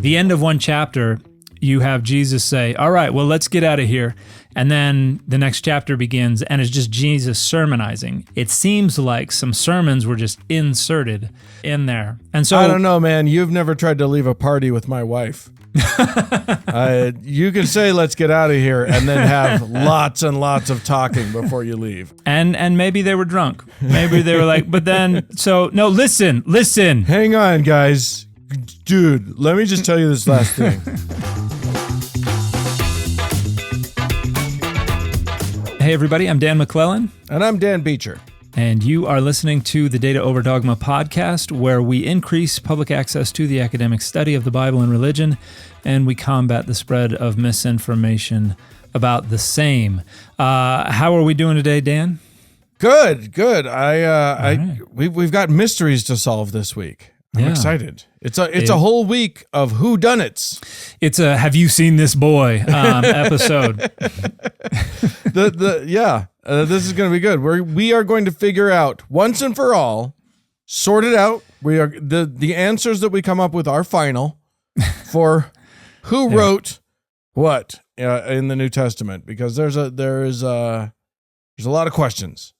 the end of one chapter, you have Jesus say, all right, well, let's get out of here. And then the next chapter begins, and it's just Jesus sermonizing. It seems like some sermons were just inserted in there. And so I don't know, man. You've never tried to leave a party with my wife. You can say, let's get out of here, and then have lots and lots of talking before you leave. And maybe they were drunk. Maybe they were like, but then, so, no, listen. Hang on, guys. Dude, let me just tell you this last thing. Hey, everybody, I'm Dan McClellan. And I'm Dan Beecher. And you are listening to the Data Over Dogma podcast, where we increase public access to the academic study of the Bible and religion, and we combat the spread of misinformation about the same. How are we doing today, Dan? Good. We've got mysteries to solve this week. I'm excited. It's a whole week of whodunits. It's a "Have you seen this boy?" episode. This is going to be good. We are going to figure out once and for all, sort it out. We are the answers that we come up with are final for who wrote what in the New Testament, because there is a lot of questions.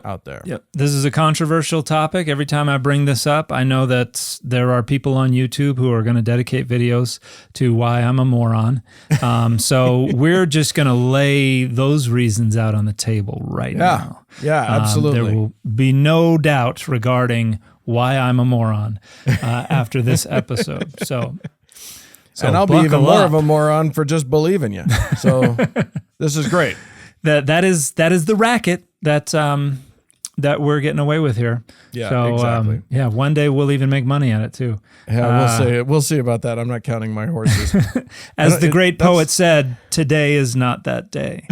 Out there. Yep. This is a controversial topic. Every time I bring this up, I know that there are people on YouTube who are going to dedicate videos to why I'm a moron. So we're just going to lay those reasons out on the table right now. Yeah, absolutely. There will be no doubt regarding why I'm a moron after this episode. So and I'll be even more of a moron for just believing you. So this is great. That is the racket that we're getting away with here. Yeah, so, exactly. One day we'll even make money at it too. Yeah, we'll see about that. I'm not counting my horses. As the great poet said, today is not that day.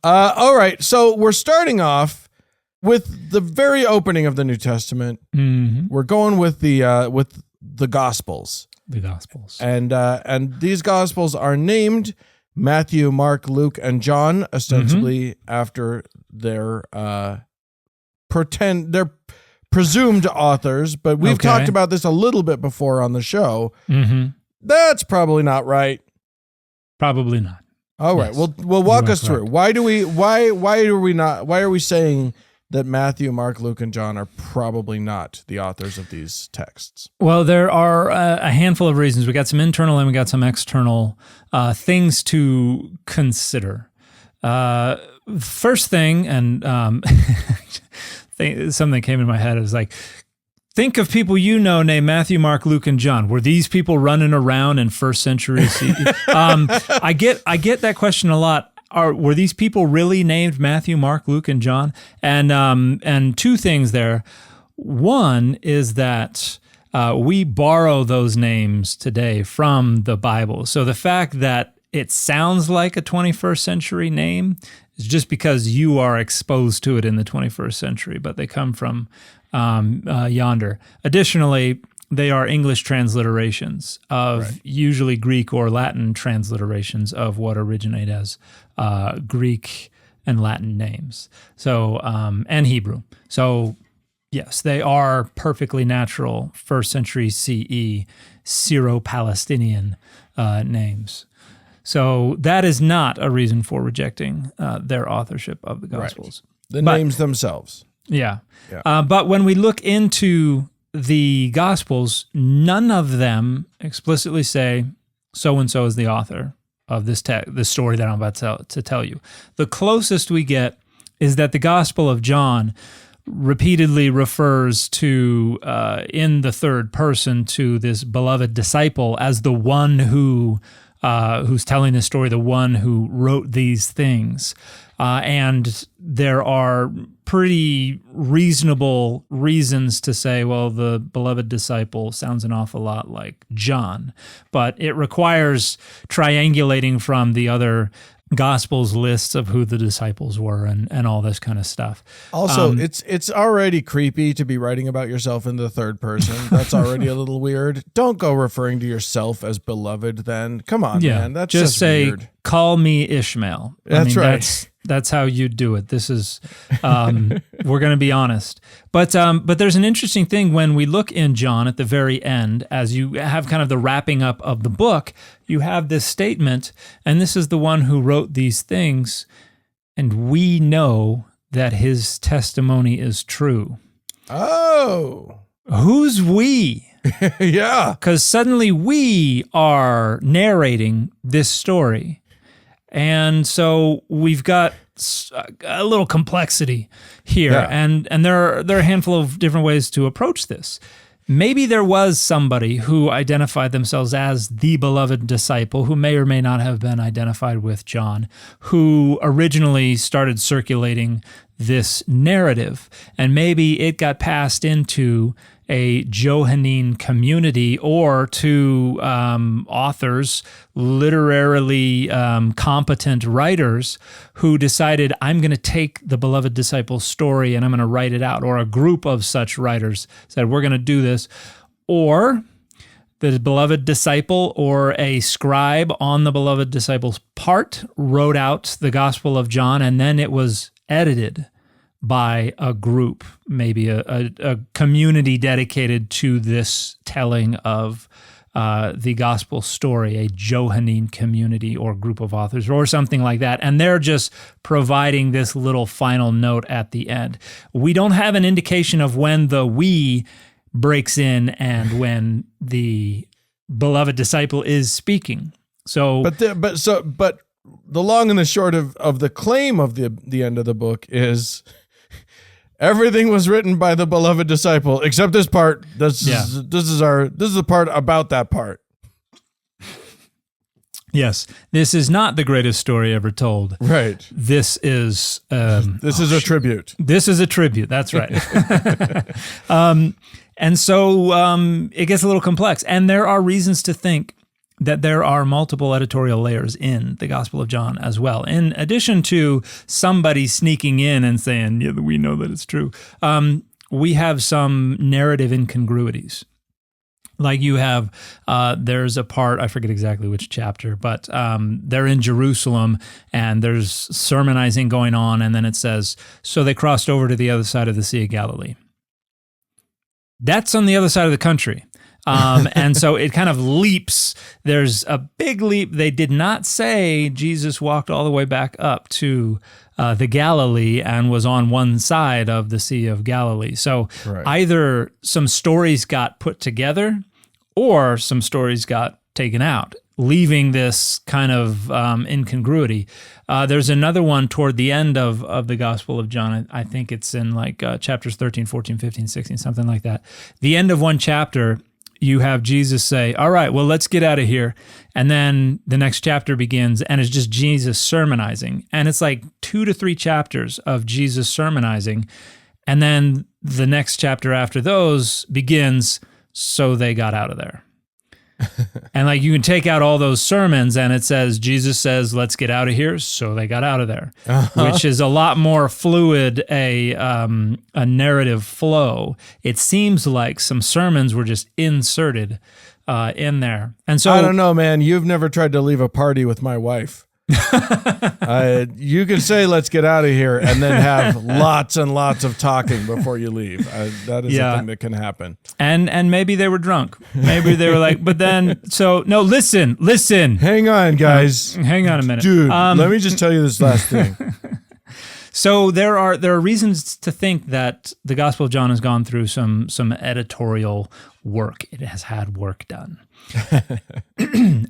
All right, so we're starting off with the very opening of the New Testament. Mm-hmm. We're going with the Gospels. The Gospels, and these Gospels are named Matthew, Mark, Luke, and John, ostensibly after their presumed authors, but we've talked about this a little bit before on the show. Mm-hmm. That's probably not right. Probably not. All right. Well, walk us through. Why are we saying that Matthew, Mark, Luke, and John are probably not the authors of these texts? Well, there are a handful of reasons. We got some internal and we got some external things to consider. First thing, and something came in my head. It was like, think of people you know named Matthew, Mark, Luke, and John. Were these people running around in first century CE? I get that question a lot. Were these people really named Matthew, Mark, Luke, and John? And two things there. One is that we borrow those names today from the Bible. So the fact that it sounds like a 21st century name is just because you are exposed to it in the 21st century, but they come from yonder. Additionally, they are English transliterations of usually Greek or Latin transliterations of what originate as Greek and Latin names. So, and Hebrew. So, yes, they are perfectly natural first century CE Syro-Palestinian names. So that is not a reason for rejecting their authorship of the Gospels. Right. Names themselves. Yeah. But when we look into the Gospels, none of them explicitly say so-and-so is the author of this story that I'm about to tell you. The closest we get is that the Gospel of John repeatedly refers to, in the third person, to this beloved disciple as the one who's telling the story, the one who wrote these things. And there are pretty reasonable reasons to say, well, the beloved disciple sounds an awful lot like John, but it requires triangulating from the other Gospels lists of who the disciples were and all this kind of stuff. Also, it's already creepy to be writing about yourself in the third person. That's already a little weird. Don't go referring to yourself as beloved then. Come on, man. That's just say, weird. Call me Ishmael. That's right. That's how you do it. This is, we're going to be honest. But there's an interesting thing when we look in John at the very end, as you have kind of the wrapping up of the book, you have this statement, and this is the one who wrote these things, and we know that his testimony is true. Oh. Who's we? Yeah. Because suddenly we are narrating this story. And so we've got a little complexity here. Yeah. And there are a handful of different ways to approach this. Maybe there was somebody who identified themselves as the beloved disciple, who may or may not have been identified with John, who originally started circulating this narrative. And maybe it got passed into a Johannine community or to authors, literarily competent writers who decided, I'm going to take the beloved disciple's story and I'm going to write it out. Or a group of such writers said, we're going to do this. Or the beloved disciple or a scribe on the beloved disciple's part wrote out the Gospel of John, and then it was edited by a group, maybe a community dedicated to this telling of the gospel story, a Johannine community or group of authors or something like that. And they're just providing this little final note at the end. We don't have an indication of when the we breaks in and when the beloved disciple is speaking. So, but the long and the short of the claim of the end of the book is everything was written by the beloved disciple except this part. This is the part about that part. Yes, this is not the greatest story ever told. Right. This is this is a tribute. This is a tribute. That's right. And so it gets a little complex, and there are reasons to think that there are multiple editorial layers in the Gospel of John as well. In addition to somebody sneaking in and saying, yeah, we know that it's true, we have some narrative incongruities. Like you have, there's a part, I forget exactly which chapter, but they're in Jerusalem and there's sermonizing going on, and then it says, so they crossed over to the other side of the Sea of Galilee. That's on the other side of the country. And so it kind of leaps. There's a big leap. They did not say Jesus walked all the way back up to the Galilee and was on one side of the Sea of Galilee. So either some stories got put together or some stories got taken out, leaving this kind of incongruity. There's another one toward the end of the Gospel of John. I think it's in like chapters 13, 14, 15, 16, something like that. The end of one chapter, you have Jesus say, all right, well, let's get out of here. And then the next chapter begins, and it's just Jesus sermonizing. And it's like 2 to 3 chapters of Jesus sermonizing. And then the next chapter after those begins, so they got out of there. And like you can take out all those sermons and it says, Jesus says, let's get out of here. So they got out of there, which is a lot more fluid, a narrative flow. It seems like some sermons were just inserted in there. And so I don't know, man, you've never tried to leave a party with my wife. You can say, let's get out of here, and then have lots and lots of talking before you leave. That is a thing that can happen. And maybe they were drunk. Maybe they were like, but then, so, no, listen. Hang on, guys. Hang on a minute. Dude, let me just tell you this last thing. So there are reasons to think that the Gospel of John has gone through some editorial work. It has had work done.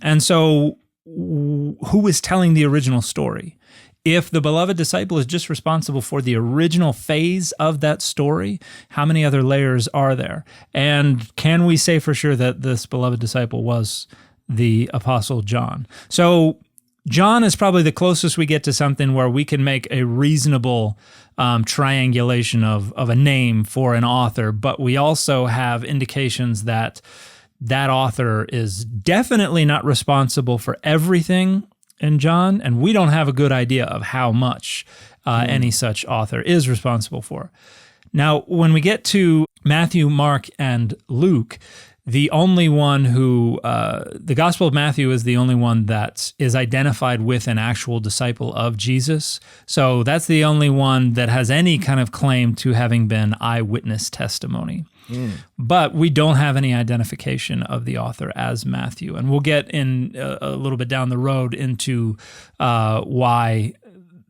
And so who is telling the original story? If the beloved disciple is just responsible for the original phase of that story, how many other layers are there? And can we say for sure that this beloved disciple was the Apostle John? So John is probably the closest we get to something where we can make a reasonable triangulation of a name for an author, but we also have indications that that author is definitely not responsible for everything in John, and we don't have a good idea of how much any such author is responsible for. Now, when we get to Matthew, Mark, and Luke, the only one who, the Gospel of Matthew is the only one that is identified with an actual disciple of Jesus. So that's the only one that has any kind of claim to having been eyewitness testimony. But we don't have any identification of the author as Matthew. And we'll get in a little bit down the road into why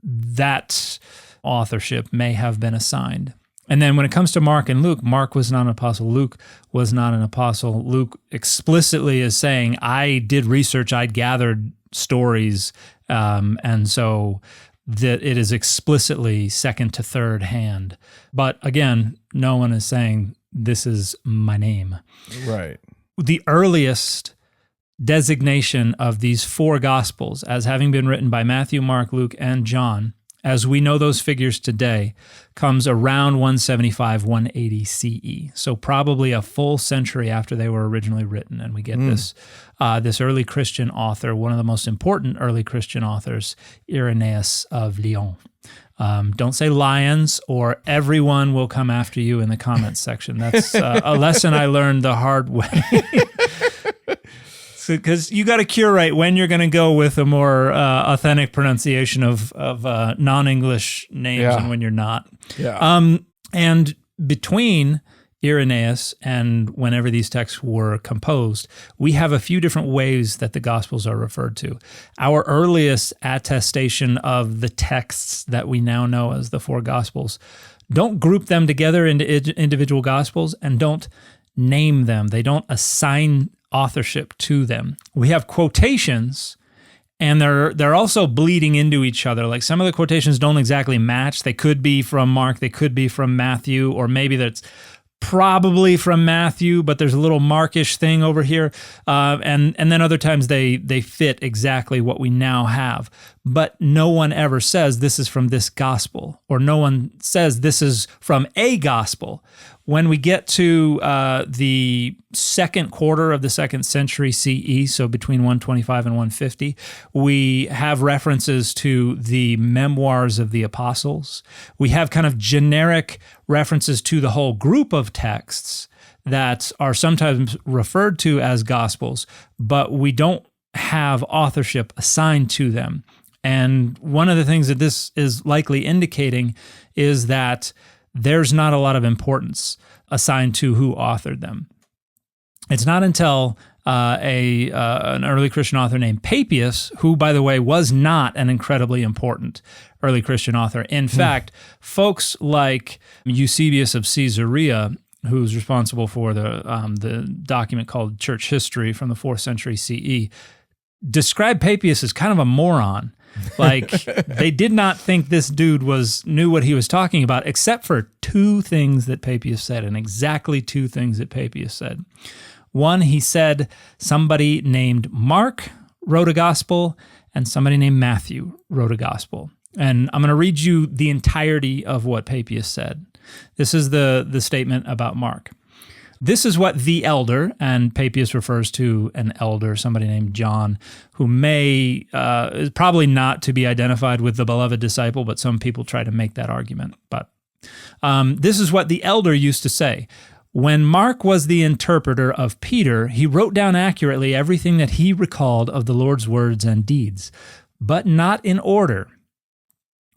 that authorship may have been assigned. And then when it comes to Mark and Luke, Mark was not an apostle. Luke was not an apostle. Luke explicitly is saying, I did research, I gathered stories, and so that it is explicitly second to third hand. But again, no one is saying, this is my name. Right. The earliest designation of these four Gospels as having been written by Matthew, Mark, Luke, and John, as we know those figures today, comes around 175, 180 CE. So probably a full century after they were originally written. And we get this early Christian author, one of the most important early Christian authors, Irenaeus of Lyon. Don't say lions or everyone will come after you in the comments section. That's a lesson I learned the hard way. Because you got to curate when you're going to go with a more authentic pronunciation of non-English names and when you're not. Yeah. And between Irenaeus and whenever these texts were composed, we have a few different ways that the Gospels are referred to. Our earliest attestation of the texts that we now know as the four Gospels don't group them together into individual Gospels and don't name them. They don't assign authorship to them. We have quotations, and they're also bleeding into each other. Like some of the quotations don't exactly match. They could be from Mark, they could be from Matthew, or maybe that's probably from Matthew, but there's a little Markish thing over here. And then other times they fit exactly what we now have. But no one ever says this is from this gospel, or no one says this is from a gospel. When we get to the second quarter of the second century CE, so between 125 and 150, we have references to the memoirs of the apostles. We have kind of generic references to the whole group of texts that are sometimes referred to as gospels, but we don't have authorship assigned to them. And one of the things that this is likely indicating is that there's not a lot of importance assigned to who authored them. It's not until an early Christian author named Papias, who, by the way, was not an incredibly important early Christian author. In fact, folks like Eusebius of Caesarea, who's responsible for the document called Church History from the 4th century CE, describe Papias as kind of a moron. Like, they did not think this dude knew what he was talking about, except for two things that Papias said, and exactly two things that Papias said. One, he said somebody named Mark wrote a gospel, and somebody named Matthew wrote a gospel. And I'm going to read you the entirety of what Papias said. This is the statement about Mark. This is what the elder, and Papias refers to an elder, somebody named John, who is probably not to be identified with the beloved disciple, but some people try to make that argument. But this is what the elder used to say. When Mark was the interpreter of Peter, he wrote down accurately everything that he recalled of the Lord's words and deeds, but not in order.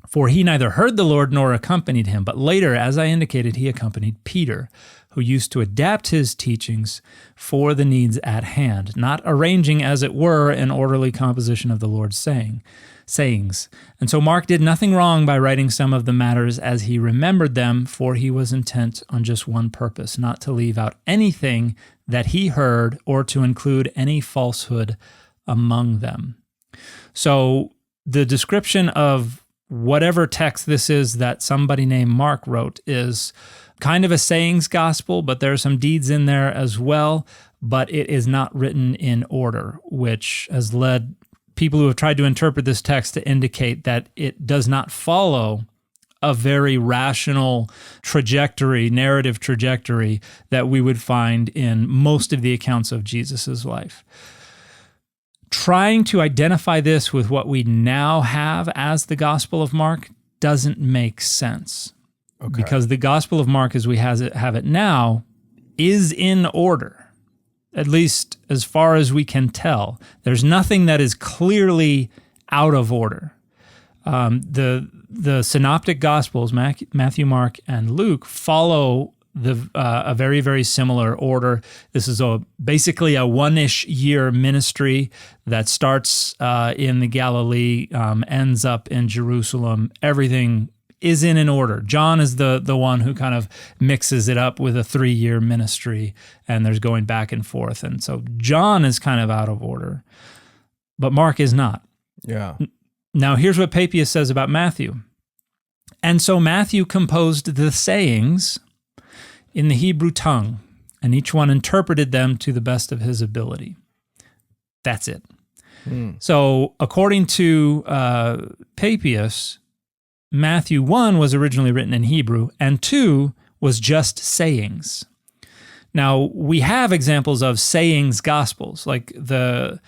For he neither heard the Lord nor accompanied him, but later, as I indicated, he accompanied Peter, who used to adapt his teachings for the needs at hand, not arranging, as it were, an orderly composition of the Lord's sayings. And so Mark did nothing wrong by writing some of the matters as he remembered them, for he was intent on just one purpose, not to leave out anything that he heard or to include any falsehood among them. So the description of whatever text this is that somebody named Mark wrote is kind of a sayings gospel, but there are some deeds in there as well, but it is not written in order, which has led people who have tried to interpret this text to indicate that it does not follow a very rational narrative trajectory that we would find in most of the accounts of Jesus's life. Trying to identify this with what we now have as the Gospel of Mark doesn't make sense. Okay. Because the Gospel of Mark as we have it now is in order. at least as far as we can tell. There's nothing that is clearly out of order. The synoptic gospels, Matthew, Mark, and Luke, follow a very, very similar order. This is basically a one-ish year ministry that starts in the Galilee, ends up in Jerusalem. Everything is in an order. John is the one who kind of mixes it up with a 3-year ministry, and there's going back and forth. And so John is kind of out of order, but Mark is not. Yeah. Now, here's what Papias says about Matthew. And so Matthew composed the sayings in the Hebrew tongue, and each one interpreted them to the best of his ability. That's it. So according to Papias, Matthew 1 was originally written in Hebrew, and 2 was just sayings. Now, we have examples of sayings gospels, like the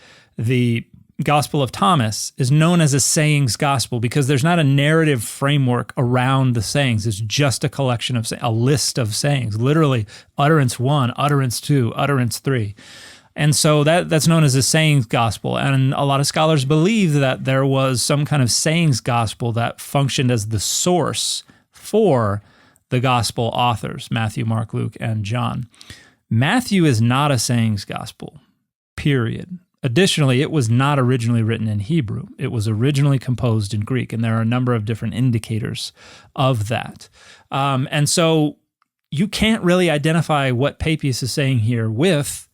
Gospel of Thomas is known as a sayings gospel because there's not a narrative framework around the sayings. It's just a collection of a list of sayings, literally utterance 1, utterance 2, utterance 3. And so that's known as a sayings gospel. And a lot of scholars believe that there was some kind of sayings gospel that functioned as the source for the gospel authors, Matthew, Mark, Luke, and John. Matthew is not a sayings gospel, period. Additionally, it was not originally written in Hebrew. It was originally composed in Greek, and there are a number of different indicators of that. And so you can't really identify what Papias is saying here with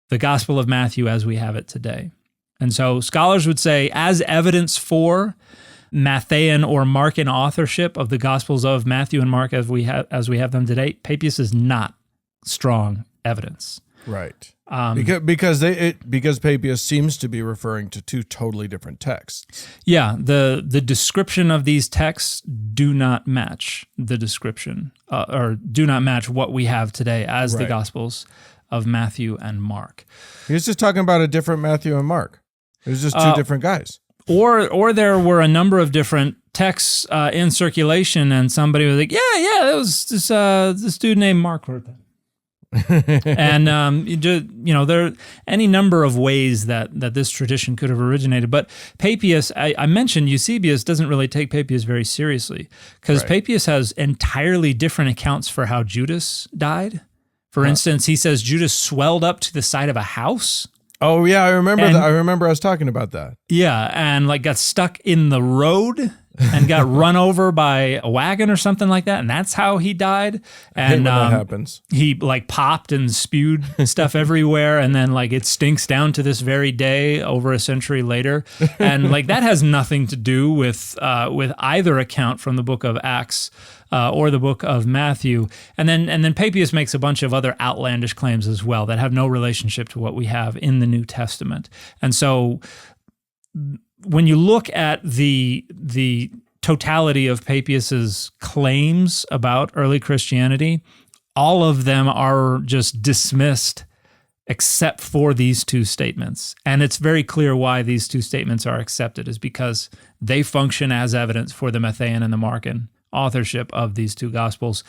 the Gospel of Matthew as we have it today. And so scholars would say, as evidence for Matthean or Markan authorship of the Gospels of Matthew and Mark as we have them today, Papias is not strong evidence. Right. Because Papias seems to be referring to 2 totally different texts. Yeah, the description of these texts do not match the description, or do not match what we have today as the Gospels of Matthew and Mark. He was just talking about a different Matthew and Mark. It was just 2 different guys. Or there were a number of different texts in circulation, and somebody was like, yeah, that was this dude named Mark wrote that. And there are any number of ways that this tradition could have originated. But Papias, I mentioned Eusebius doesn't really take Papias very seriously because Papias has entirely different accounts for how Judas died. For instance, he says Judas swelled up to the side of a house. Oh yeah, I remember that. I remember us talking about that. Yeah, and got stuck in the road and got run over by a wagon or something like that, and that's how he died. And I hate when that happens. He popped and spewed stuff everywhere, and then it stinks down to this very day over a century later. And that has nothing to do with either account from the book of Acts or the book of Matthew. And then Papias makes a bunch of other outlandish claims as well that have no relationship to what we have in the New Testament. And so when you look at the totality of Papias's claims about early Christianity, all of them are just dismissed except for these 2 statements. And it's very clear why these 2 statements are accepted is because they function as evidence for the Matthean and the Markan authorship of these 2 Gospels.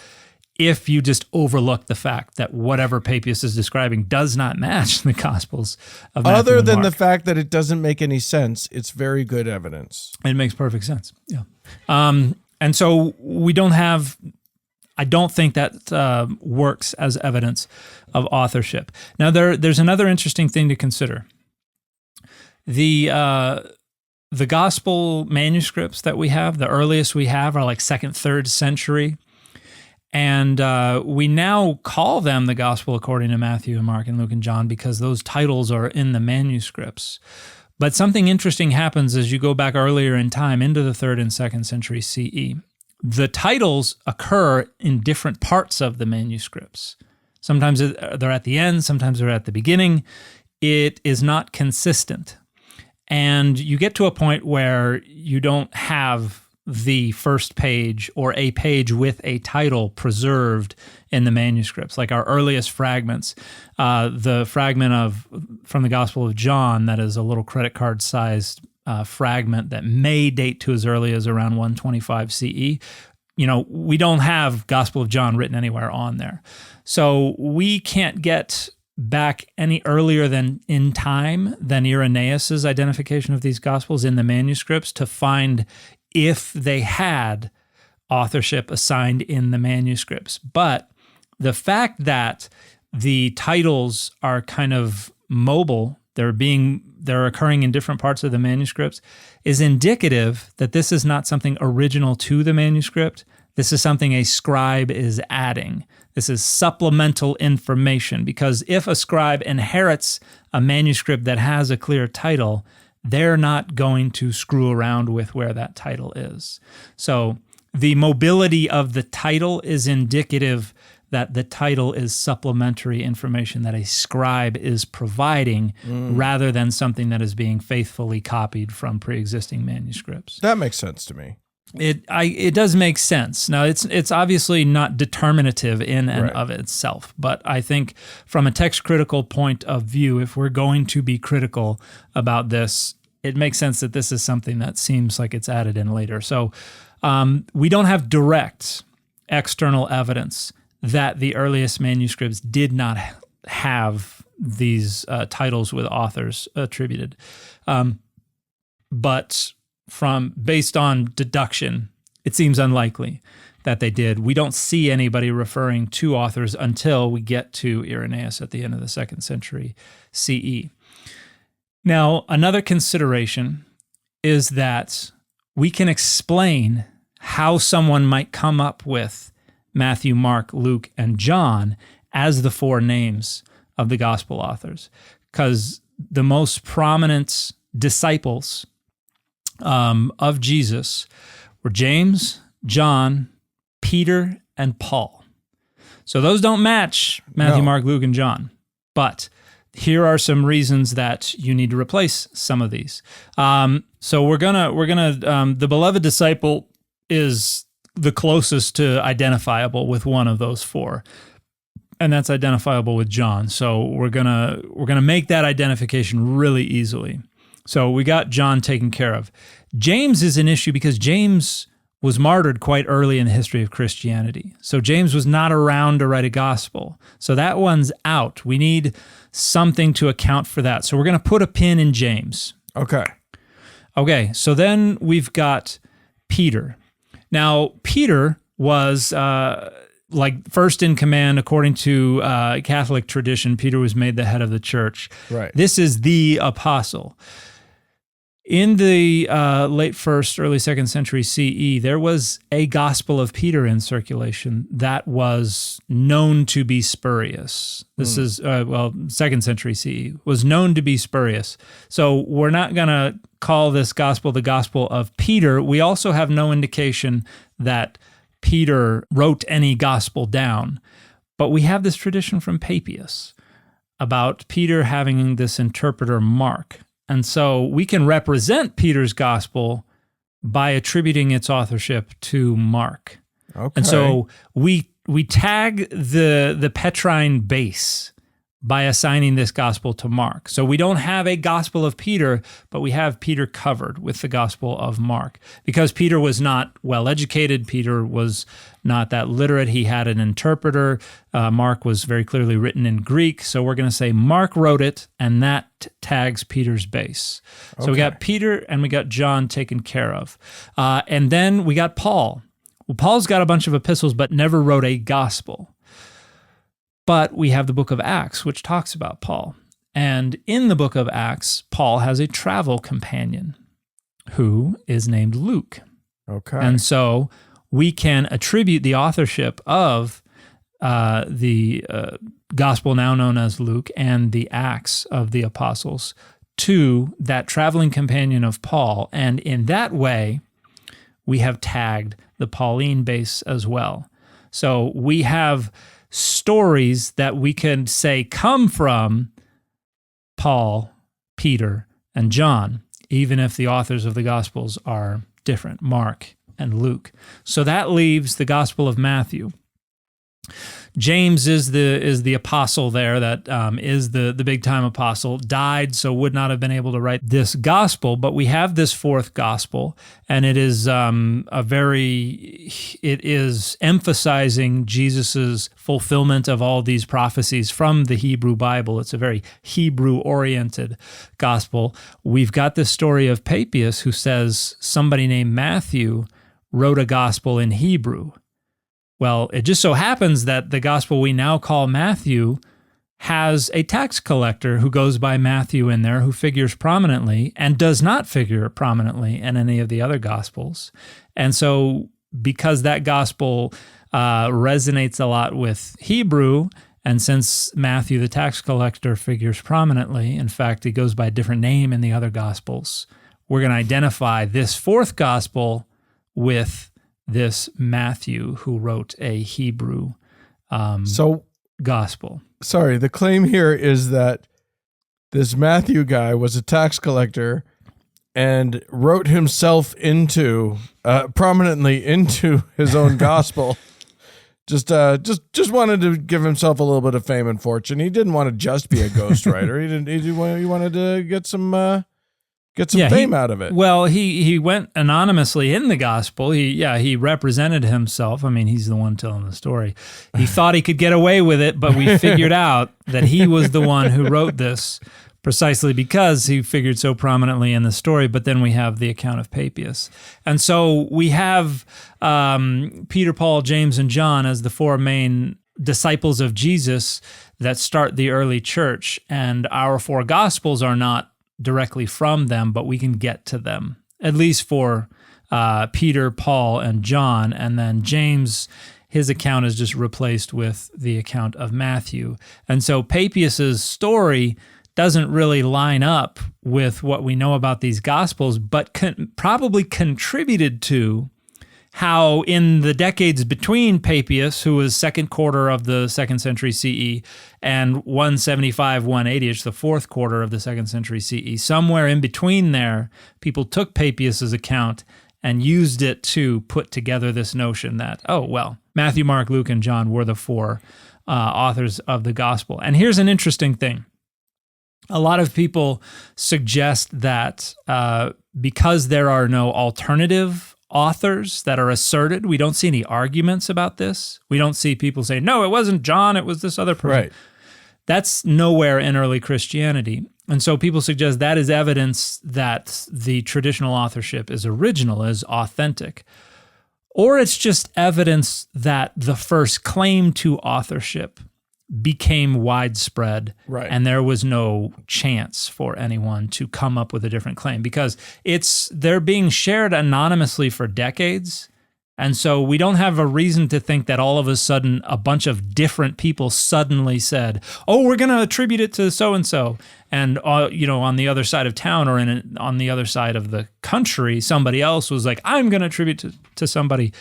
If you just overlook the fact that whatever Papias is describing does not match the Gospels of Matthew Other and than Mark. the fact that it doesn't make any sense, it's very good evidence. It makes perfect sense. Yeah. And so I don't think that works as evidence of authorship. Now, there's another interesting thing to consider. The Gospel manuscripts that we have, the earliest we have are 2nd, 3rd century. And we now call them the Gospel according to Matthew and Mark and Luke and John because those titles are in the manuscripts. But something interesting happens as you go back earlier in time into the 3rd and 2nd century CE. The titles occur in different parts of the manuscripts. Sometimes they're at the end, sometimes they're at the beginning. It is not consistent. And you get to a point where you don't have the first page or a page with a title preserved in the manuscripts, like our earliest fragments. The fragment from the Gospel of John that is a little credit card sized fragment that may date to as early as around 125 CE. We don't have Gospel of John written anywhere on there. So we can't get back any earlier than in time than Irenaeus's identification of these Gospels in the manuscripts to find if they had authorship assigned in the manuscripts. But the fact that the titles are kind of mobile, they're occurring in different parts of the manuscripts, is indicative that this is not something original to the manuscript. This is something a scribe is adding. This is supplemental information, because if a scribe inherits a manuscript that has a clear title, they're not going to screw around with where that title is. So the mobility of the title is indicative that the title is supplementary information that a scribe is providing rather than something that is being faithfully copied from pre-existing manuscripts. That makes sense to me. It does make sense. Now, it's obviously not determinative in and Right. of itself, but I think from a text critical point of view, if we're going to be critical about this, it makes sense that this is something that seems like it's added in later. So we don't have direct external evidence that the earliest manuscripts did not have these titles with authors attributed. But based on deduction, it seems unlikely that they did. We don't see anybody referring to authors until we get to Irenaeus at the end of the 2nd century CE. Now, another consideration is that we can explain how someone might come up with Matthew, Mark, Luke, and John as the 4 names of the gospel authors, because the most prominent disciples of Jesus were James, John, Peter, and Paul. So those don't match Matthew, No. Mark, Luke, and John. But here are some reasons that you need to replace some of these. So we're gonna the beloved disciple is the closest to identifiable with one of those 4. And that's identifiable with John. So we're gonna make that identification really easily. So we got John taken care of. James is an issue because James was martyred quite early in the history of Christianity. So James was not around to write a gospel. So that one's out. We need something to account for that. So we're going to put a pin in James. Okay, so then we've got Peter. Now, Peter was first in command according to Catholic tradition. Peter was made the head of the church. Right. This is the apostle. In the late 1st, early 2nd century CE, there was a Gospel of Peter in circulation that was known to be spurious. This is, 2nd century CE, was known to be spurious. So we're not going to call this gospel the Gospel of Peter. We also have no indication that Peter wrote any gospel down. But we have this tradition from Papias about Peter having this interpreter, Mark. And so we can represent Peter's gospel by attributing its authorship to Mark. Okay. And so we tag the Petrine base by assigning this gospel to Mark. So we don't have a gospel of Peter, but we have Peter covered with the gospel of Mark. Because Peter was not well educated, Peter was not that literate, he had an interpreter. Mark was very clearly written in Greek. So we're going to say Mark wrote it, and that tags Peter's base. So we got Peter and we got John taken care of. And then we got Paul. Well, Paul's got a bunch of epistles, but never wrote a gospel. But we have the book of Acts, which talks about Paul. And in the book of Acts, Paul has a travel companion who is named Luke. Okay. And so we can attribute the authorship of the gospel now known as Luke and the Acts of the apostles to that traveling companion of Paul. And in that way, we have tagged the Pauline base as well. So we have stories that we can say come from Paul, Peter, and John, even if the authors of the Gospels are different, Mark and Luke. So that leaves the Gospel of Matthew. James is the apostle there that is the big time apostle, died, so would not have been able to write this gospel. But we have this fourth gospel, and it is it is emphasizing Jesus's fulfillment of all these prophecies from the Hebrew Bible. It's a very Hebrew-oriented gospel. We've got this story of Papias, who says somebody named Matthew wrote a gospel in Hebrew. Well, it just so happens that the gospel we now call Matthew has a tax collector who goes by Matthew in there, who figures prominently and does not figure prominently in any of the other gospels. And so because that gospel resonates a lot with Hebrew, and since Matthew the tax collector figures prominently, in fact, he goes by a different name in the other gospels, we're going to identify this fourth gospel with this Matthew, who wrote a Hebrew gospel. Sorry, the claim here is that this Matthew guy was a tax collector and wrote himself into prominently into his own gospel. Just wanted to give himself a little bit of fame and fortune. He didn't want to just be a ghostwriter. He wanted to get some fame out of it. Well, he went anonymously in the gospel. He represented himself. I mean, he's the one telling the story. He thought he could get away with it, but we figured out that he was the one who wrote this precisely because he figured so prominently in the story. But then we have the account of Papias. And so we have Peter, Paul, James, and John as the four main disciples of Jesus that start the early church. And our four gospels are not directly from them, but we can get to them, at least for Peter, Paul, and John. And then James, his account is just replaced with the account of Matthew. And so Papias's story doesn't really line up with what we know about these gospels, but probably contributed to how in the decades between Papias, who was second quarter of the 2nd century CE, and 175, 180, it's the fourth quarter of the 2nd century CE, somewhere in between there, people took Papias's account and used it to put together this notion that, Matthew, Mark, Luke, and John were the four authors of the gospel. And here's an interesting thing. A lot of people suggest that because there are no alternative authors that are asserted, we don't see any arguments about this. We don't see people say, no, it wasn't John, it was this other person. Right. That's nowhere in early Christianity. And so people suggest that is evidence that the traditional authorship is original, is authentic. Or it's just evidence that the first claim to authorship became widespread, right, and there was no chance for anyone to come up with a different claim because they're being shared anonymously for decades. And so we don't have a reason to think that all of a sudden a bunch of different people suddenly said, oh, we're going to attribute it to so-and-so. And, on the other side of town or on the other side of the country, somebody else was like, I'm going to attribute to somebody.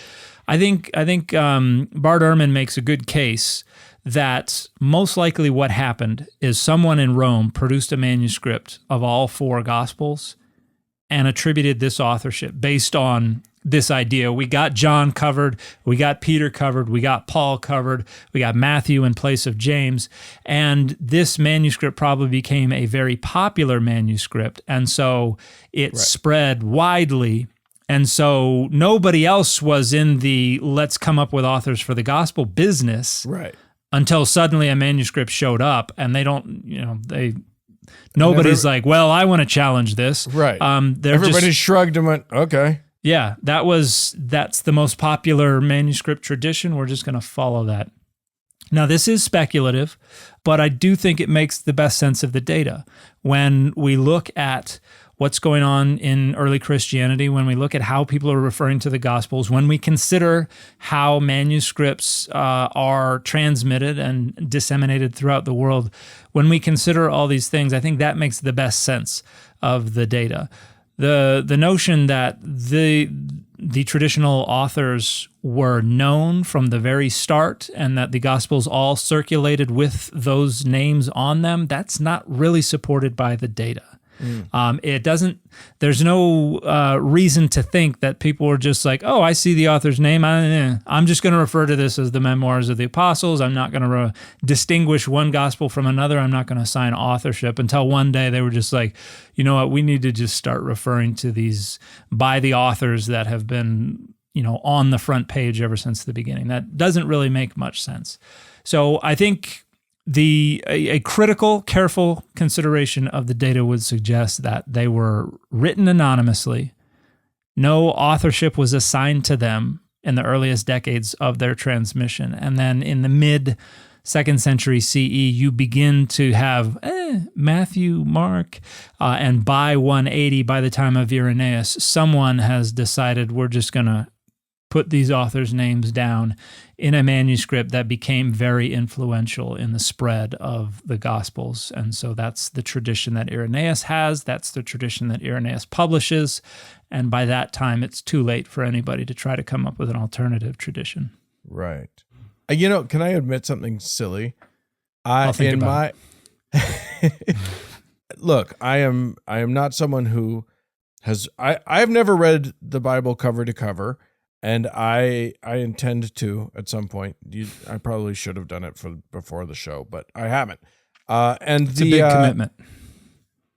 I think Bart Ehrman makes a good case that most likely what happened is someone in Rome produced a manuscript of all four Gospels and attributed this authorship based on this idea. We got John covered, we got Peter covered, we got Paul covered, we got Matthew in place of James, and this manuscript probably became a very popular manuscript, and so it spread widely. And so nobody else was in the let's come up with authors for the gospel business. Right. Until suddenly a manuscript showed up, and nobody's like, well, I want to challenge this. Right. Everybody shrugged and went, okay. Yeah, that's the most popular manuscript tradition. We're just going to follow that. Now, this is speculative, but I do think it makes the best sense of the data. When we look at what's going on in early Christianity, when we look at how people are referring to the Gospels, when we consider how manuscripts are transmitted and disseminated throughout the world, when we consider all these things, I think that makes the best sense of the data. The notion that the traditional authors were known from the very start and that the Gospels all circulated with those names on them, that's not really supported by the data. It doesn't. There's no reason to think that people are just like, oh, I see the author's name. I'm just going to refer to this as the Memoirs of the Apostles. I'm not going to distinguish one gospel from another. I'm not going to assign authorship, until one day they were just like, you know what, we need to just start referring to these by the authors that have been, on the front page ever since the beginning. That doesn't really make much sense. So I think a critical, careful consideration of the data would suggest that they were written anonymously. No authorship was assigned to them in the earliest decades of their transmission. And then in the mid-2nd century CE, you begin to have Matthew, Mark, and by 180, by the time of Irenaeus, someone has decided we're just going to put these authors' names down in a manuscript that became very influential in the spread of the Gospels. And so that's the tradition that Irenaeus has. That's the tradition that Irenaeus publishes. And by that time, it's too late for anybody to try to come up with an alternative tradition. Right. Can I admit something silly? I'll think about it. Look, I am not someone who has. I've never read the Bible cover to cover. And I intend to at some point. I probably should have done it before the show, but I haven't. And it's a big commitment.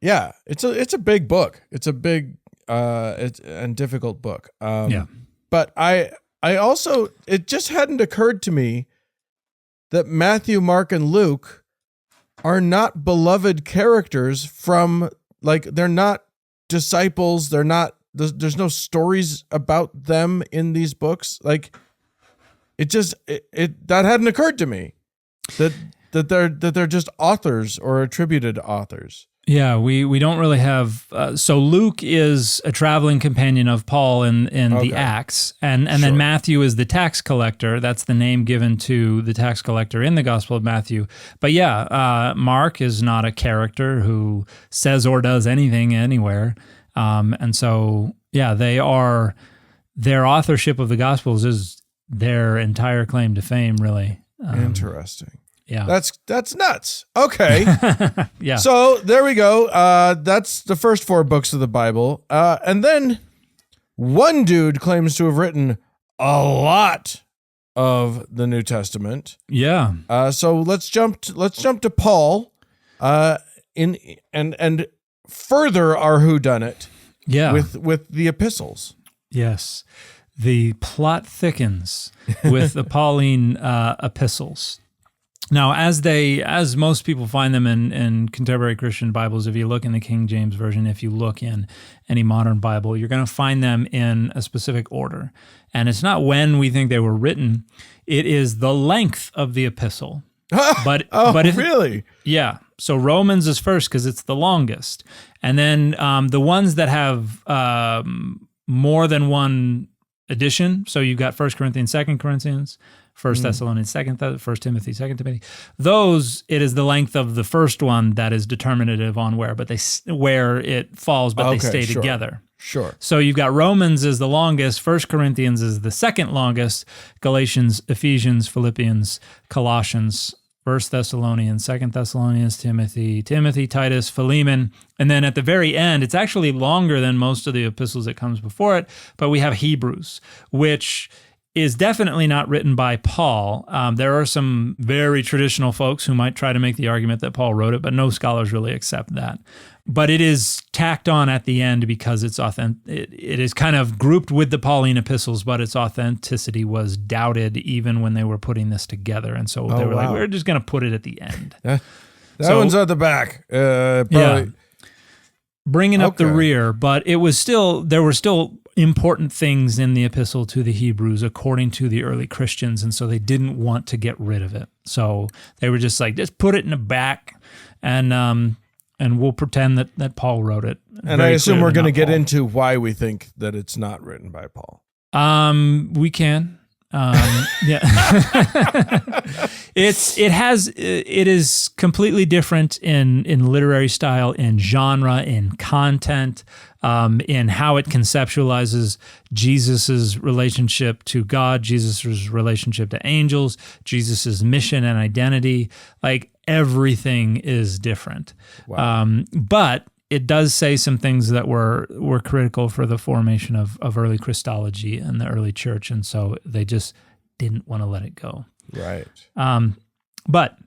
Yeah, it's a big book. It's a big and difficult book. But I also, it just hadn't occurred to me that Matthew, Mark, and Luke are not beloved characters from, they're not disciples. They're not. There's no stories about them in these books. That hadn't occurred to me that they're just authors or attributed authors. Yeah, we don't really have. So Luke is a traveling companion of Paul in the Acts, and then Matthew is the tax collector. That's the name given to the tax collector in the Gospel of Matthew. But Mark is not a character who says or does anything anywhere. And so, their authorship of the Gospels is their entire claim to fame, really. Interesting. Yeah. That's nuts. Okay. Yeah. So there we go. That's the first 4 books of the Bible. And then one dude claims to have written a lot of the New Testament. Yeah. So let's jump to Paul, and further our whodunit, with the epistles. Yes, the plot thickens with the Pauline epistles. Now, as most people find them in contemporary Christian Bibles, if you look in the King James Version, if you look in any modern Bible, you're going to find them in a specific order. And it's not when we think they were written; it is the length of the epistle. Really? Yeah. So Romans is first because it's the longest. And then the ones that have more than one edition, so you've got 1 Corinthians, 2 Corinthians, 1 Thessalonians, 1 Timothy, 2 Timothy. Those, it is the length of the first one that is determinative on where it falls, but they stay together. Sure. So you've got Romans is the longest, 1 Corinthians is the second longest, Galatians, Ephesians, Philippians, Colossians, 1 Thessalonians, 2 Thessalonians, Timothy, Titus, Philemon, and then at the very end, it's actually longer than most of the epistles that comes before it, but we have Hebrews, which is definitely not written by Paul. There are some very traditional folks who might try to make the argument that Paul wrote it, but no scholars really accept that. But it is tacked on at the end because it's authentic. It is kind of grouped with the Pauline epistles, but its authenticity was doubted even when they were putting this together. And so they were like, we're just going to put it at the end. That one's at the back. Bringing up the rear, but there were still important things in the epistle to the Hebrews according to the early Christians, and so they didn't want to get rid of it. So they were just like, just put it in the back, and we'll pretend that Paul wrote it. And I assume we're going to get into why we think that it's not written by Paul. We can. Yeah. It is completely different in literary style, in genre, in content, in how it conceptualizes Jesus's relationship to God, Jesus's relationship to angels, Jesus's mission and identity. Like everything is different. Wow. But it does say some things that were critical for the formation of early Christology and the early church, and so they just didn't want to let it go. Right. But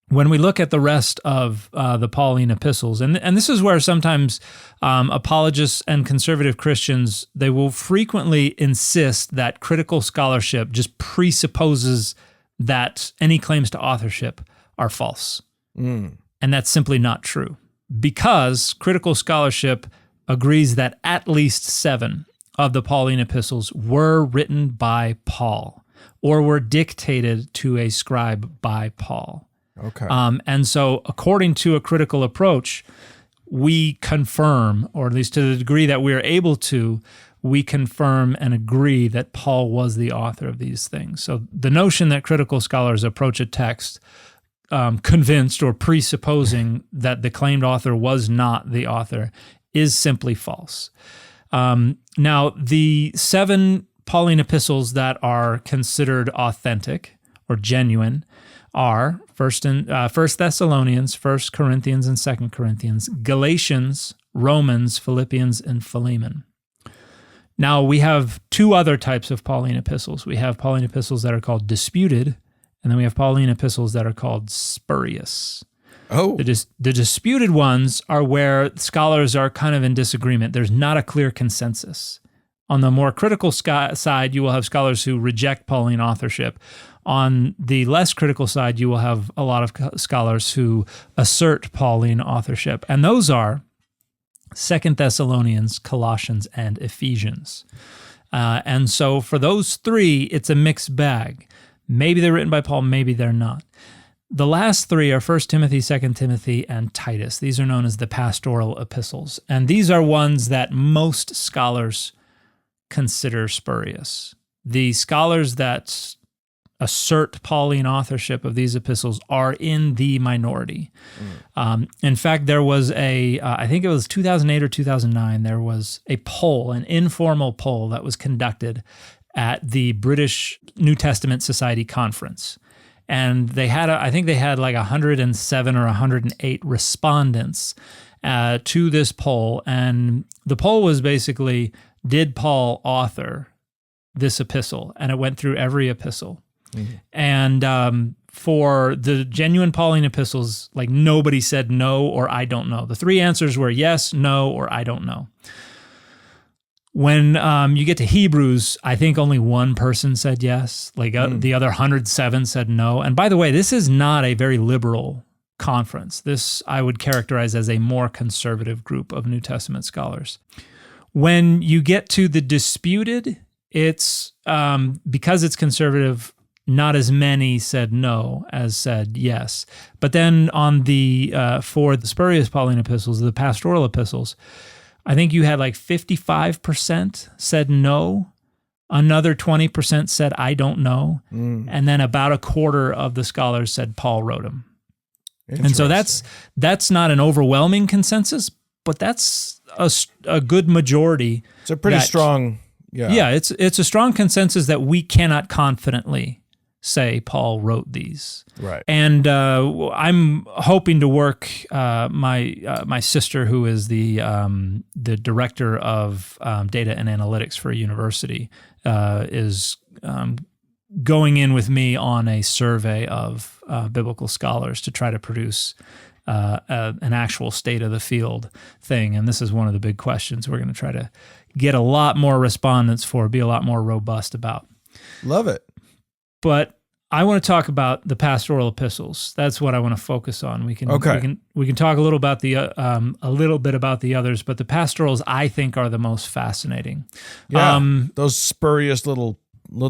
when we look at the rest of the Pauline epistles, and this is where sometimes apologists and conservative Christians, they will frequently insist that critical scholarship just presupposes that any claims to authorship are false. And that's simply not true, because critical scholarship agrees that at least 7 of the Pauline epistles were written by Paul or were dictated to a scribe by Paul. Okay. And so according to a critical approach, we confirm, or at least to the degree that we are able to, we confirm and agree that Paul was the author of these things. So the notion that critical scholars approach a text convinced or presupposing that the claimed author was not the author is simply false. Now, the 7 Pauline epistles that are considered authentic or genuine are First Thessalonians, 1 Corinthians, and 2 Corinthians, Galatians, Romans, Philippians, and Philemon. Now, we have 2 other types of Pauline epistles. We have Pauline epistles that are called disputed, and then we have Pauline epistles that are called spurious. Oh. The disputed ones are where scholars are kind of in disagreement. There's not a clear consensus. On the more critical side, you will have scholars who reject Pauline authorship. On the less critical side, you will have a lot of scholars who assert Pauline authorship. And those are 2 Thessalonians, Colossians, and Ephesians. And so for those 3, it's a mixed bag. Maybe they're written by Paul, maybe they're not. The last 3 are 1 Timothy, 2 Timothy, and Titus. These are known as the pastoral epistles. And these are ones that most scholars consider spurious. The scholars that assert Pauline authorship of these epistles are in the minority. In fact, there was I think it was 2008 or 2009, there was a poll, an informal poll that was conducted at the British New Testament Society Conference. And they had, I think they had like 107 or 108 respondents to this poll. And the poll was basically, did Paul author this epistle? And it went through every epistle. And for the genuine Pauline epistles, like nobody said no or I don't know. The 3 answers were yes, no, or I don't know. When you get to Hebrews, I think only 1 person said yes. Like the other 107 said no. And by the way, this is not a very liberal conference. This I would characterize as a more conservative group of New Testament scholars. When you get to the disputed, it's because it's conservative, not as many said no as said yes. But then on the for the spurious Pauline epistles, the pastoral epistles, I think you had like 55% said no, another 20% said I don't know, and then about a quarter of the scholars said Paul wrote them. And so that's not an overwhelming consensus, but that's a good majority. It's a pretty strong, yeah, it's a strong consensus that we cannot confidently say Paul wrote these. Right. And I'm hoping to work. My sister, who is the director of data and analytics for a university, is going in with me on a survey of biblical scholars to try to produce an actual state of the field thing. And this is one of the big questions we're going to try to get a lot more respondents for, be a lot more robust about. Love it. But I want to talk about the pastoral epistles. That's what I want to focus on. We can talk a little about a little bit about the others, but the pastorals I think are the most fascinating. Yeah, those spurious little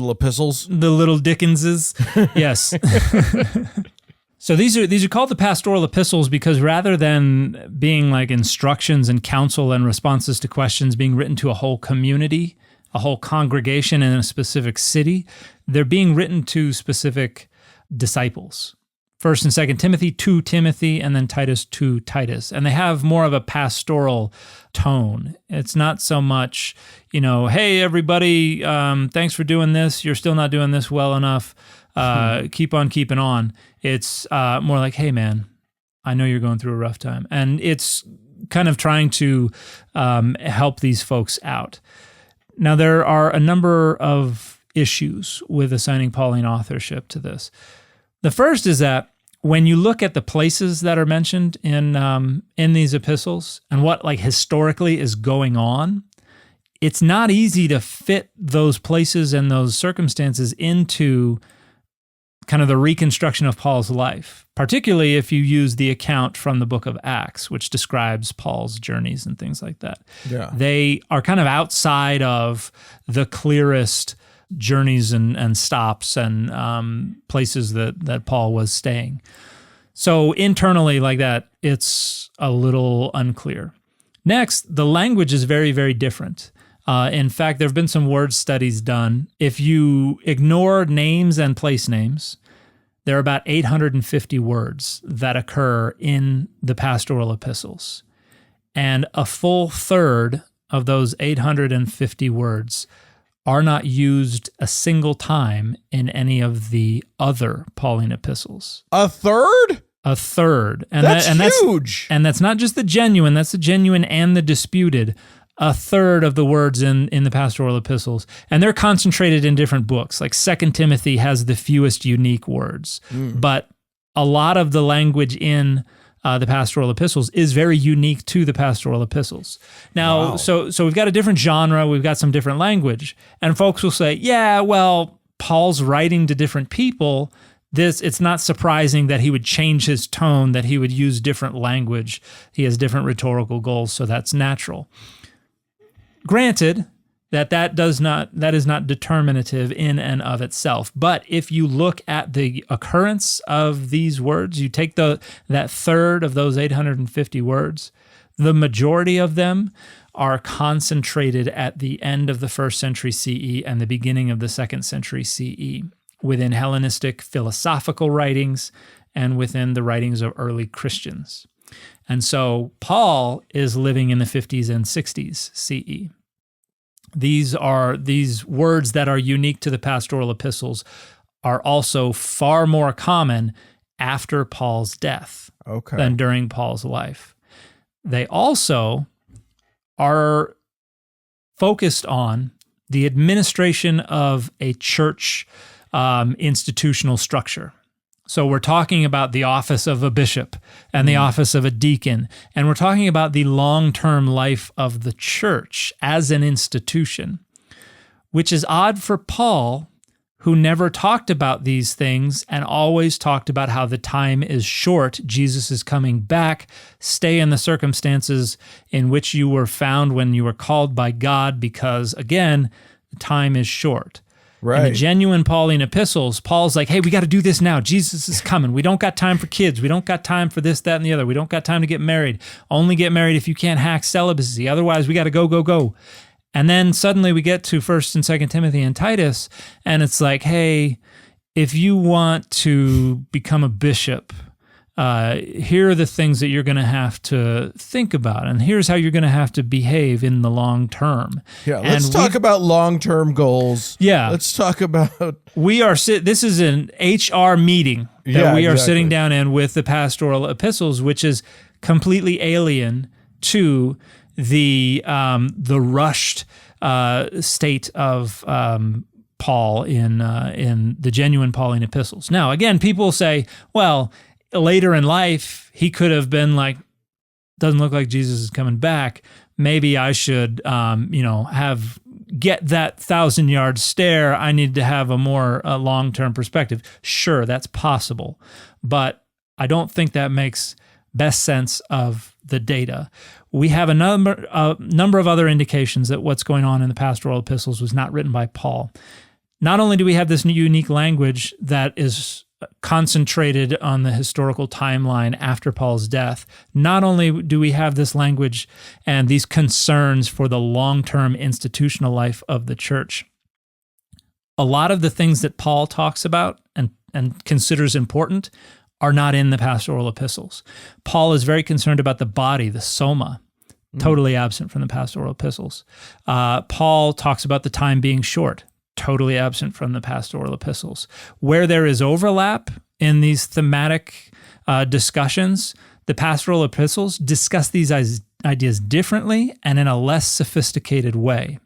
epistles, the little Dickenses. Yes. So these are called the pastoral epistles because rather than being like instructions and counsel and responses to questions being written to a whole community, a whole congregation in a specific city, they're being written to specific disciples. 1 and 2 Timothy to Timothy, and then Titus to Titus. And they have more of a pastoral tone. It's not so much, hey, everybody, thanks for doing this. You're still not doing this well enough. Keep on keeping on. It's more like, hey, man, I know you're going through a rough time. And it's kind of trying to help these folks out. Now, there are a number of issues with assigning Pauline authorship to this. The first is that when you look at the places that are mentioned in these epistles and what like historically is going on, it's not easy to fit those places and those circumstances into kind of the reconstruction of Paul's life, particularly if you use the account from the book of Acts, which describes Paul's journeys and things like that. Yeah. They are kind of outside of the clearest journeys and stops and places that Paul was staying. So internally like that, it's a little unclear. Next, the language is very, very different. In fact, there have been some word studies done. If you ignore names and place names, there are about 850 words that occur in the pastoral epistles. And a full third of those 850 words are not used a single time in any of the other Pauline epistles. A third? A third. And that's huge. And that's not just the genuine, that's the genuine and the disputed. A third of the words in the pastoral epistles. And they're concentrated in different books. Like 2 Timothy has the fewest unique words. But a lot of the language in the pastoral epistles is very unique to the pastoral epistles. Now, so we've got a different genre, we've got some different language. And folks will say, yeah, well, Paul's writing to different people. It's not surprising that he would change his tone, that he would use different language. He has different rhetorical goals, so that's natural. Granted, that is not determinative in and of itself. But if you look at the occurrence of these words, you take that third of those 850 words, the majority of them are concentrated at the end of the 1st century CE and the beginning of the 2nd century CE, within Hellenistic philosophical writings and within the writings of early Christians. And so Paul is living in the 50s and 60s CE. These words that are unique to the pastoral epistles are also far more common after Paul's death than during Paul's life. They also are focused on the administration of a church institutional structure. So we're talking about the office of a bishop and the office of a deacon, and we're talking about the long-term life of the church as an institution, which is odd for Paul, who never talked about these things and always talked about how the time is short, Jesus is coming back, stay in the circumstances in which you were found when you were called by God, because, again, the time is short. Right. In the genuine Pauline epistles, Paul's like, hey, we got to do this now. Jesus is coming. We don't got time for kids. We don't got time for this, that, and the other. We don't got time to get married. Only get married if you can't hack celibacy. Otherwise, we got to go. And then suddenly we get to 1st and 2nd Timothy and Titus, and it's like, hey, if you want to become a bishop, here are the things that you're going to have to think about, and here's how you're going to have to behave in the long term. Yeah, let's talk about long-term goals. Yeah. Let's talk about... This is an HR meeting that we are sitting down in with the pastoral epistles, which is completely alien to the rushed state of Paul in the genuine Pauline epistles. Now, again, people say, well, later in life, he could have been like, doesn't look like Jesus is coming back. Maybe I should, get that 1,000-yard stare. I need to have a more long-term perspective. Sure, that's possible, but I don't think that makes best sense of the data. We have a number of other indications that what's going on in the pastoral epistles was not written by Paul. Not only do we have this unique language that is concentrated on the historical timeline after Paul's death, not only do we have this language and these concerns for the long-term institutional life of the church, a lot of the things that Paul talks about and considers important are not in the pastoral epistles. Paul is very concerned about the body, the soma, totally absent from the pastoral epistles. Paul talks about the time being short, totally absent from the pastoral epistles. Where there is overlap in these thematic discussions, the pastoral epistles discuss these as ideas differently and in a less sophisticated way.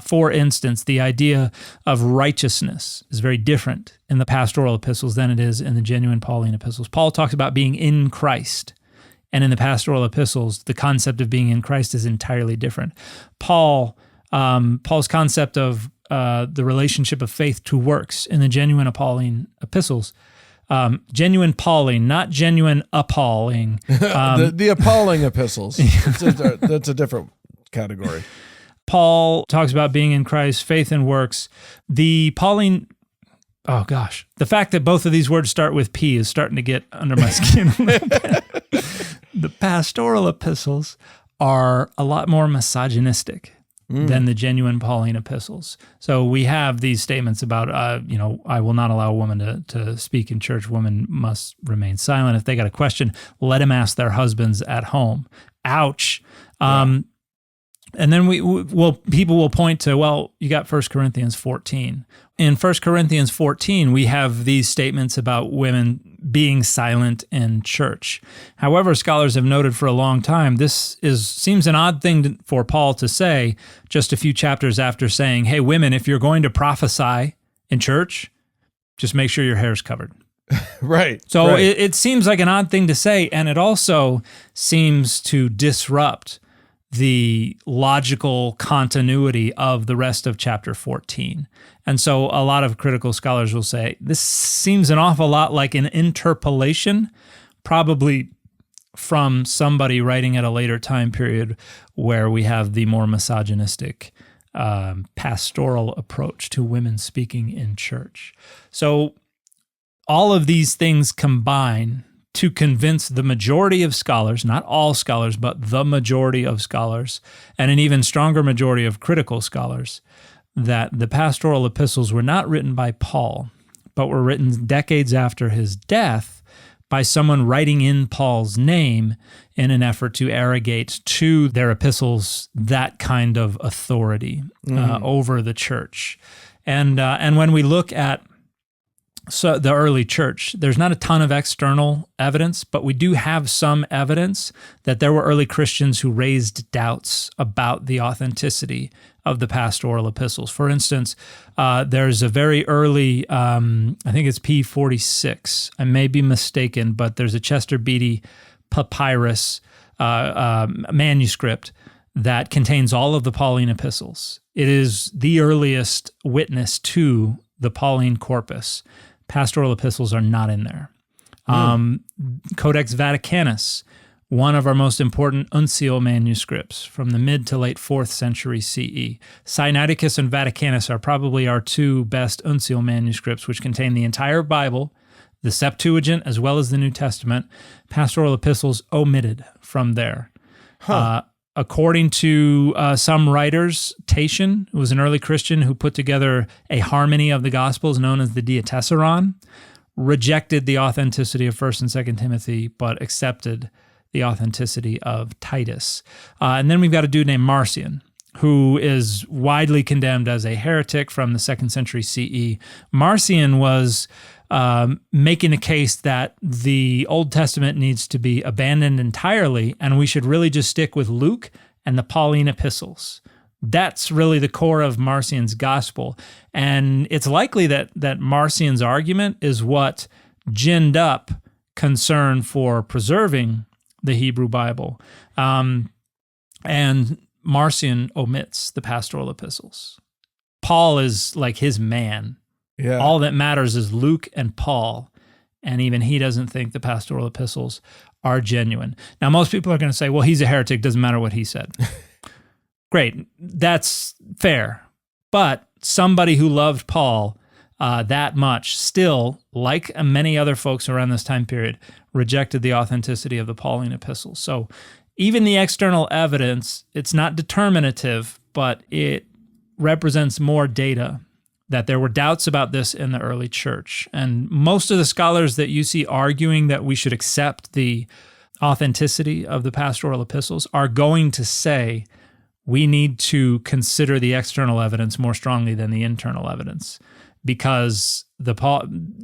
For instance, the idea of righteousness is very different in the pastoral epistles than it is in the genuine Pauline epistles. Paul talks about being in Christ, and in the pastoral epistles, the concept of being in Christ is entirely different. Paul's concept of the relationship of faith to works in the genuine Pauline epistles, genuine Pauline, not genuine appalling. The appalling epistles. That's a different category. Paul talks about being in Christ, faith and works. The Pauline, the fact that both of these words start with P is starting to get under my skin a little bit. The pastoral epistles are a lot more misogynistic than the genuine Pauline epistles. So we have these statements about, I will not allow a woman to speak in church. Women must remain silent. If they got a question, let them ask their husbands at home. Ouch. Yeah. And then people will point to, well, you got 1 Corinthians 14. In 1 Corinthians 14, we have these statements about women being silent in church. However, scholars have noted for a long time, this seems an odd thing for Paul to say just a few chapters after saying, hey, women, if you're going to prophesy in church, just make sure your hair's covered. Right. So it seems like an odd thing to say, and it also seems to disrupt the logical continuity of the rest of chapter 14. And so a lot of critical scholars will say, this seems an awful lot like an interpolation, probably from somebody writing at a later time period where we have the more misogynistic pastoral approach to women speaking in church. So all of these things combine to convince the majority of scholars, not all scholars, but the majority of scholars, and an even stronger majority of critical scholars, that the pastoral epistles were not written by Paul, but were written decades after his death by someone writing in Paul's name in an effort to arrogate to their epistles that kind of authority over the church. And when we look at the early church, there's not a ton of external evidence, but we do have some evidence that there were early Christians who raised doubts about the authenticity of the pastoral epistles. For instance, there's a very early, I think it's P46, I may be mistaken, but there's a Chester Beatty papyrus manuscript that contains all of the Pauline epistles. It is the earliest witness to the Pauline corpus. Pastoral epistles are not in there. Codex Vaticanus, one of our most important uncial manuscripts from the mid to late 4th century CE. Sinaiticus and Vaticanus are probably our two best uncial manuscripts, which contain the entire Bible, the Septuagint, as well as the New Testament. Pastoral epistles omitted from there. According to some writers, Tatian, who was an early Christian who put together a harmony of the Gospels known as the Diatessaron, rejected the authenticity of 1st and 2nd Timothy, but accepted the authenticity of Titus. And then we've got a dude named Marcion, who is widely condemned as a heretic from the 2nd century CE. Marcion was making the case that the Old Testament needs to be abandoned entirely, and we should really just stick with Luke and the Pauline epistles. That's really the core of Marcion's gospel. And it's likely that Marcion's argument is what ginned up concern for preserving the Hebrew Bible. And Marcion omits the pastoral epistles. Paul is like his man. Yeah. All that matters is Luke and Paul, and even he doesn't think the pastoral epistles are genuine. Now, most people are going to say, well, he's a heretic, doesn't matter what he said. Great, that's fair. But somebody who loved Paul that much still, like many other folks around this time period, rejected the authenticity of the Pauline epistles. So even the external evidence, it's not determinative, but it represents more data that there were doubts about this in the early church. And most of the scholars that you see arguing that we should accept the authenticity of the pastoral epistles are going to say we need to consider the external evidence more strongly than the internal evidence, because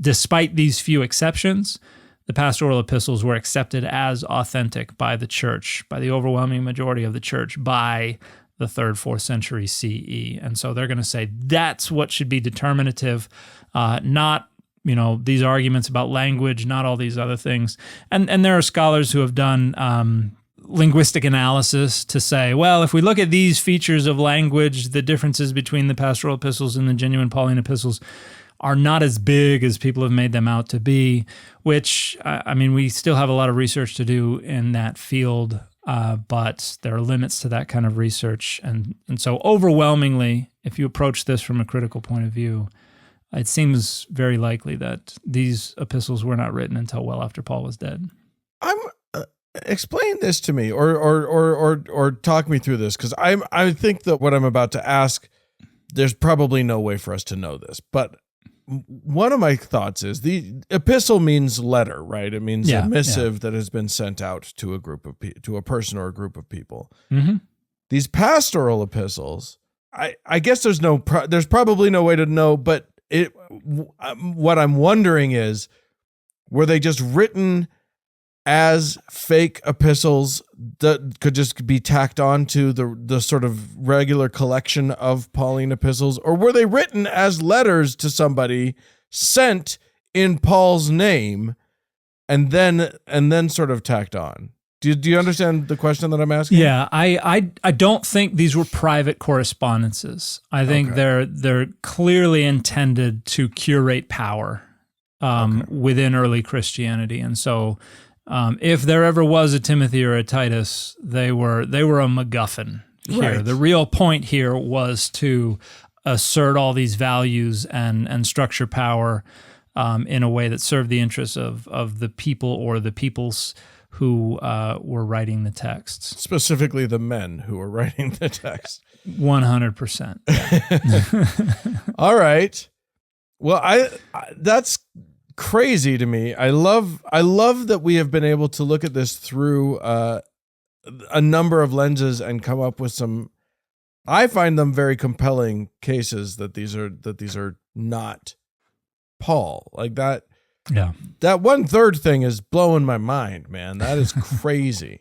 despite these few exceptions, the pastoral epistles were accepted as authentic by the church, by the overwhelming majority of the church, by the 3rd, 4th century CE. And so they're going to say that's what should be determinative, not these arguments about language, not all these other things. And there are scholars who have done linguistic analysis to say, well, if we look at these features of language, the differences between the pastoral epistles and the genuine Pauline epistles are not as big as people have made them out to be, which, we still have a lot of research to do in that field, but there are limits to that kind of research. And so overwhelmingly, if you approach this from a critical point of view, it seems very likely that these epistles were not written until well after Paul was dead. Explain this to me, or talk me through this, because I think that what I'm about to ask, there's probably no way for us to know this, but one of my thoughts is the epistle means letter, right? It means a missive that has been sent out to a group of to a person or a group of people. Mm-hmm. These pastoral epistles, I guess there's probably no way to know, but what I'm wondering is, were they just written as fake epistles that could just be tacked on to the sort of regular collection of Pauline epistles, or were they written as letters to somebody sent in Paul's name and then sort of tacked on? Do you understand the question that I'm asking? Yeah, I don't think these were private correspondences. I think they're clearly intended to curate power within early Christianity, and so if there ever was a Timothy or a Titus, they were a MacGuffin here. Right. The real point here was to assert all these values and structure power in a way that served the interests of the people or the peoples who were writing the texts. Specifically the men who were writing the text. 100%. All right. Well, I that's crazy to me. I love that we have been able to look at this through a number of lenses and come up with some, I find them very compelling cases that these are not Paul. Like that. Yeah. That 1/3 thing is blowing my mind, man. That is crazy.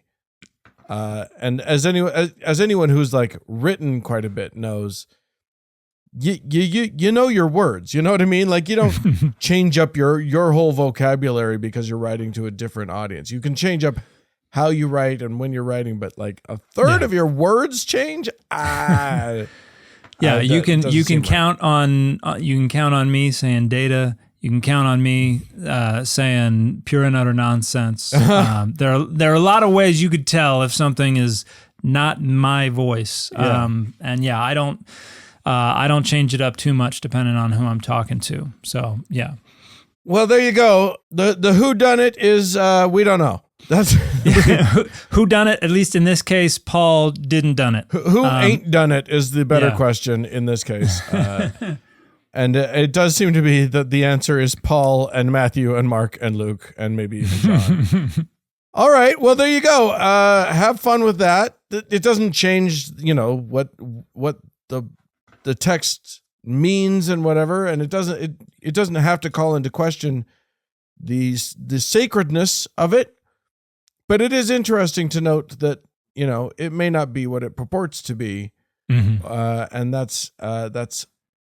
And as anyone who's like written quite a bit knows, you know your words. You know what I mean? Like you don't change up your whole vocabulary because you're writing to a different audience. You can change up how you write and when you're writing, but like 1/3 of your words change. You can count on me saying data. You can count on me saying pure and utter nonsense. There are a lot of ways you could tell if something is not my voice. Yeah. I don't change it up too much depending on who I'm talking to. So yeah. Well, there you go. The whodunit is we don't know. That's who done it. At least in this case, Paul didn't done it. Who ain't done it is the better question in this case. And it does seem to be that the answer is Paul and Matthew and Mark and Luke and maybe even John. All right. Well, there you go. Have fun with that. It doesn't change, what the text means and whatever, and it doesn't have to call into question the sacredness of it. But it is interesting to note that it may not be what it purports to be, and that's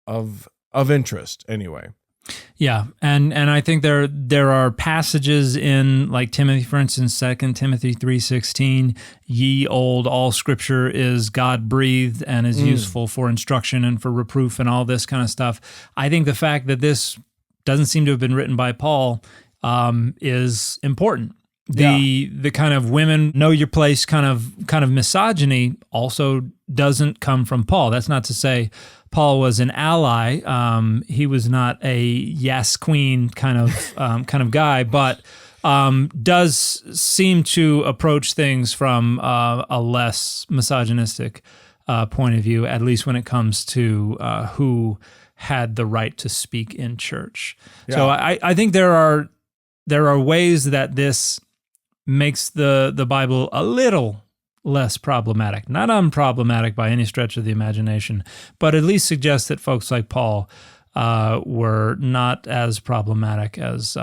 of interest anyway. Yeah, and I think there are passages in like Timothy, for instance, 2 Timothy 3:16, ye old, all scripture is God-breathed and is useful for instruction and for reproof and all this kind of stuff. I think the fact that this doesn't seem to have been written by Paul is important. The kind of women know your place kind of misogyny also doesn't come from Paul. That's not to say Paul was an ally. He was not a yes queen kind of guy, but does seem to approach things from a less misogynistic point of view, at least when it comes to who had the right to speak in church. Yeah. So I think there are ways that this makes the Bible a little less problematic, not unproblematic by any stretch of the imagination, but at least suggests that folks like Paul were not as problematic as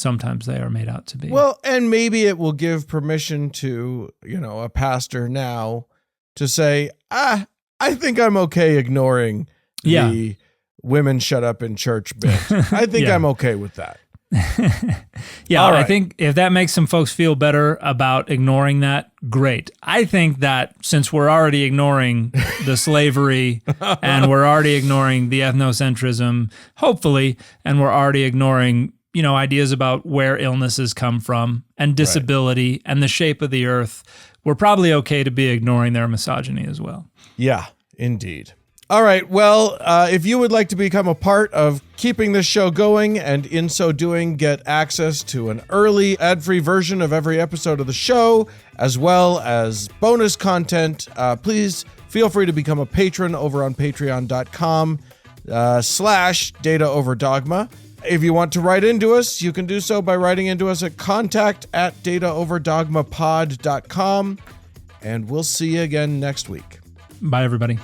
sometimes they are made out to be. Well, and maybe it will give permission to, a pastor now to say, I think I'm okay ignoring the women shut up in church bit. I think I'm okay with that. Yeah, right. I think if that makes some folks feel better about ignoring that, great. I think that since we're already ignoring the slavery and we're already ignoring the ethnocentrism, hopefully, and we're already ignoring, ideas about where illnesses come from and disability and the shape of the earth, we're probably okay to be ignoring their misogyny as well. Yeah, indeed. All right. Well, if you would like to become a part of keeping this show going and in so doing get access to an early ad-free version of every episode of the show, as well as bonus content, please feel free to become a patron over on patreon.com/Data Over Dogma. If you want to write into us, you can do so by writing into us at contact@dataoverdogmapod.com. And we'll see you again next week. Bye, everybody.